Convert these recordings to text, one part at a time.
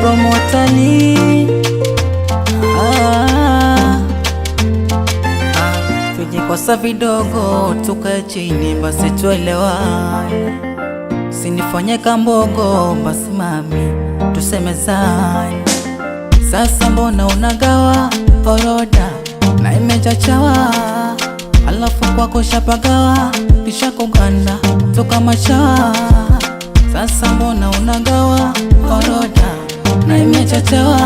promotali. Vijikosa vidogo tukae chini basi tuelewane, sinifanye kambogo basi mami tusemezane. Sasa mbona unagawa orodha na imechachawa, alafu kwako shapagawa kisha kuganda toka machawa. Sasa mbona unagawa orodha na imechachawa,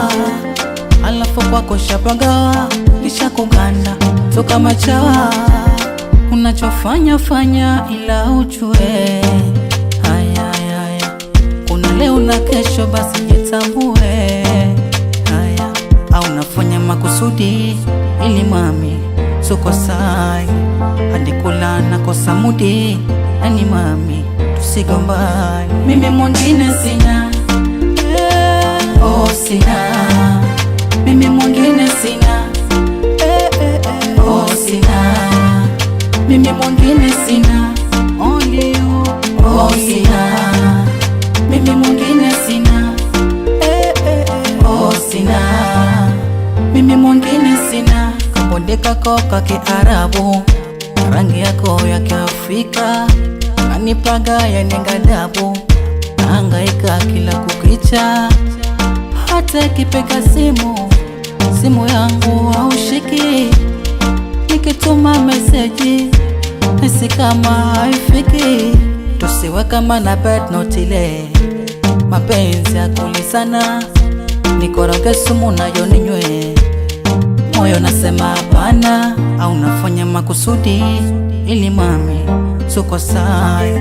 alafu kwako shapagawa kisha kuganda toka machawa. Unachofanya fanya ila ujue haya haya, kuna leo na kesho basi jitambue. Haya, au nafanya makusudi ili mami sukosai, hadi kula nakosa mudi ani mami tusigombani. Mimi mwingine sina, oh sina, mimi mwingine sina, oh sina, mimi mwingine sina, only you, oh sina, mimi mwingine sina, oh sina, mimi mwingine sina. Kabonde kako ka Kiarabu, rangi yako ya Kiafrika, nanipaga ya nengadabu, nahangaika kila kukicha. Hata kipiga simu yangu haushiki, nikituma meseji nisi kama haifiki. Tusiwe kama na bad note ile, mapenzi ya kulisana, nikoroge sumu nayo ninywe. Moyo nasema hapana, au nafanya makusudi ili mami sukosai,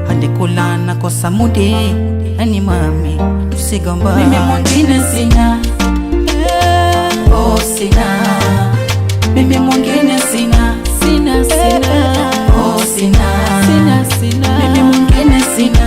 hadi kula nakosa mudi ani mami tusigombane. Mimi mwingine sina, oh sina, mimi mwingine sina, sina, sina, oh sina, sina, sina, mimi mwingine sina,